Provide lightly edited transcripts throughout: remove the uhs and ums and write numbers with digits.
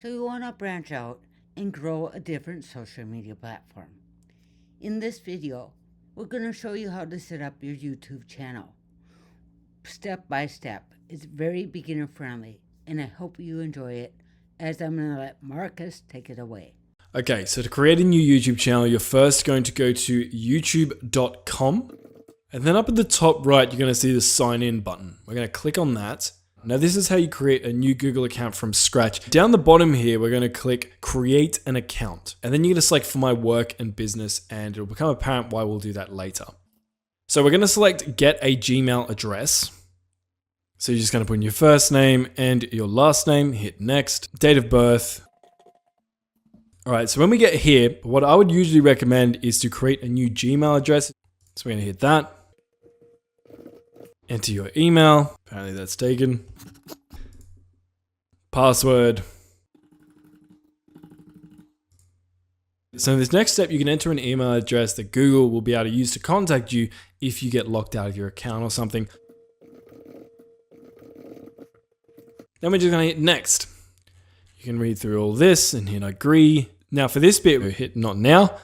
So you want to branch out and grow a different social media platform. In this video, we're going to show you how to set up your YouTube channel. Step by step. It's very beginner friendly, and I hope you enjoy it, as I'm going to let Marcus take it away. Okay, so to create a new YouTube channel, you're first going to go to youtube.com, and then up at the top right, you're going to see the sign in button. We're going to click on that. Now this is how you create a new Google account from scratch. Down the bottom here, we're going to click create an account, and then you're going to select for my work and business, and it'll become apparent why we'll do that later. So we're going to select get a Gmail address. So you're just going to put in your first name and your last name, hit next, date of birth. All right, so when we get here, what I would usually recommend is to create a new Gmail address. So we're going to hit that. Enter your email. Apparently that's taken. Password. So in this next step, you can enter an email address that Google will be able to use to contact you if you get locked out of your account or something. Then we're just going to hit next. You can read through all this and hit agree. Now for this bit, we hit not now.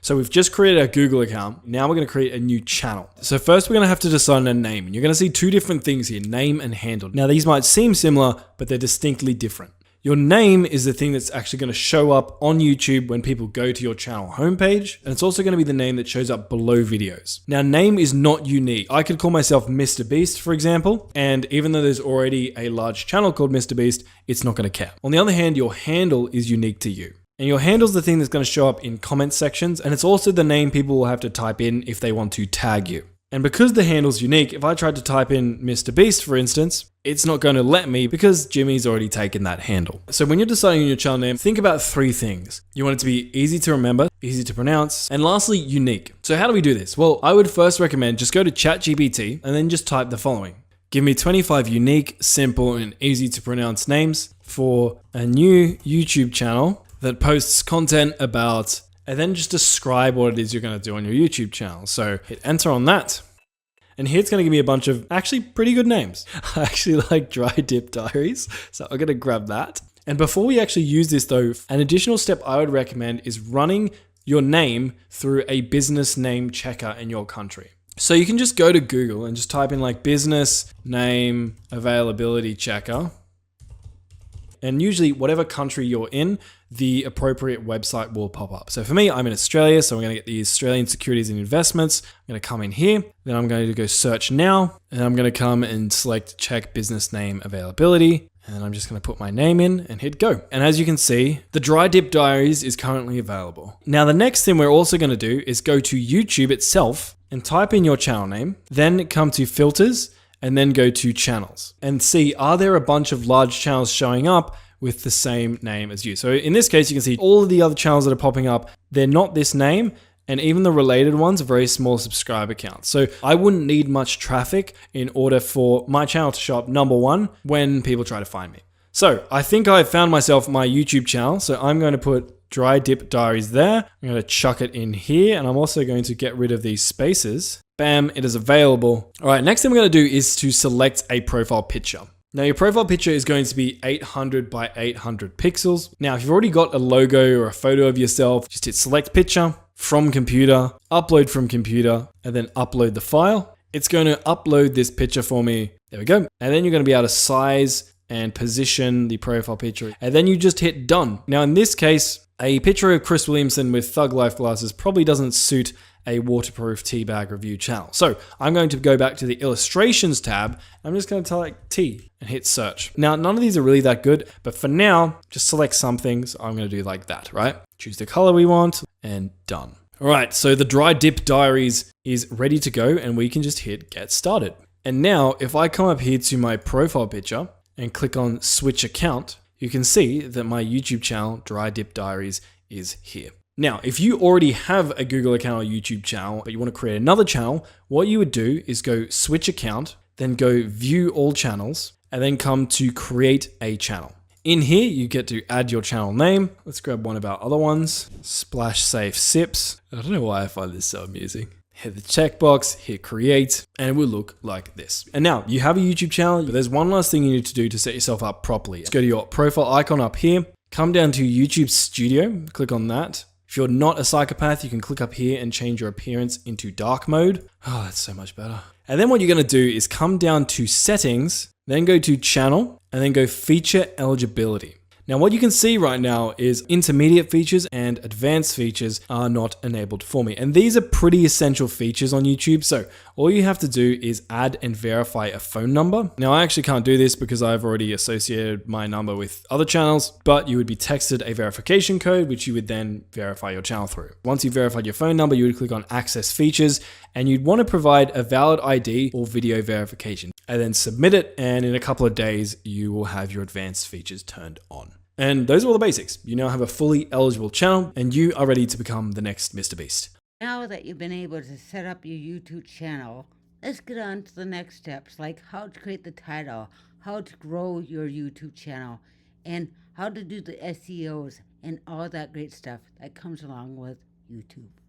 So we've just created a Google account. Now we're going to create a new channel. So first we're going to have to decide on a name. And you're going to see two different things here, name and handle. Now these might seem similar, but they're distinctly different. Your name is the thing that's actually going to show up on YouTube when people go to your channel homepage. And it's also going to be the name that shows up below videos. Now, name is not unique. I could call myself Mr. Beast, for example. And even though there's already a large channel called Mr. Beast, it's not going to count. On the other hand, your handle is unique to you. And your handle is the thing that's going to show up in comment sections. And it's also the name people will have to type in if they want to tag you. And because the handle's unique, if I tried to type in Mr. Beast, for instance, it's not going to let me because Jimmy's already taken that handle. So when you're deciding on your channel name, think about three things. You want it to be easy to remember, easy to pronounce, and lastly, unique. So how do we do this? Well, I would first recommend just go to ChatGPT and then just type the following. Give me 25 unique, simple, and easy to pronounce names for a new YouTube channel that posts content about, and then just describe what it is you're going to do on your YouTube channel. So hit enter on that. And here it's going to give me a bunch of actually pretty good names. I actually like Dry Dip Diaries, so I'm going to grab that. And before we actually use this though, an additional step I would recommend is running your name through a business name checker in your country. So you can just go to Google and just type in like business name availability checker. And usually whatever country you're in, the appropriate website will pop up. So for me, I'm in Australia, so I'm going to get the Australian Securities and Investments. I'm going to come in here, then I'm going to go search now, and I'm going to come and select check business name availability. And I'm just going to put my name in and hit go. And as you can see, the Dry Dip Diaries is currently available. Now, the next thing we're also going to do is go to YouTube itself and type in your channel name, then come to filters, and then go to channels and see, are there a bunch of large channels showing up with the same name as you? So in this case, you can see all of the other channels that are popping up, they're not this name, and even the related ones are very small subscriber counts. So I wouldn't need much traffic in order for my channel to show up number one when people try to find me. So I think I've found myself my YouTube channel. So I'm going to put Dry Dip Diaries there. I'm going to chuck it in here, and I'm also going to get rid of these spaces. Bam, it is available. All right, next thing we're going to do is to select a profile picture. Now your profile picture is going to be 800 by 800 pixels. Now, if you've already got a logo or a photo of yourself, just hit select picture from computer, upload from computer, and then upload the file. It's going to upload this picture for me. There we go. And then you're going to be able to size and position the profile picture. And then you just hit done. Now in this case, a picture of Chris Williamson with Thug Life glasses probably doesn't suit a waterproof teabag review channel. So I'm going to go back to the illustrations tab. I'm just going to type T and hit search. Now, none of these are really that good, but for now, just select some things. I'm going to do like that, right? Choose the color we want and done. All right, so the Dry Dip Diaries is ready to go and we can just hit get started. And now if I come up here to my profile picture and click on switch account, you can see that my YouTube channel, Dry Dip Diaries, is here. Now, if you already have a Google account or YouTube channel, but you want to create another channel, what you would do is go switch account, then go view all channels, and then come to create a channel. In here, you get to add your channel name. Let's grab one of our other ones, Splash Safe Sips. I don't know why I find this so amusing. hit the checkbox, hit create, and it will look like this. And now you have a YouTube channel, but there's one last thing you need to do to set yourself up properly. Just go to your profile icon up here, come down to YouTube Studio, click on that. If you're not a psychopath, you can click up here and change your appearance into dark mode. Oh, that's so much better. And then what you're gonna do is come down to settings, then go to channel, and then go feature eligibility. Now what you can see right now is intermediate features and advanced features are not enabled for me. And these are pretty essential features on YouTube. So all you have to do is add and verify a phone number. Now I actually can't do this because I've already associated my number with other channels, but you would be texted a verification code, which you would then verify your channel through. Once you verified your phone number, you would click on access features and you'd want to provide a valid ID or video verification and then submit it. And in a couple of days, you will have your advanced features turned on. And those are all the basics. You now have a fully eligible channel and you are ready to become the next Mr. Beast. Now that you've been able to set up your YouTube channel, let's get on to the next steps, like how to create the title, how to grow your YouTube channel, and how to do the SEOs and all that great stuff that comes along with YouTube.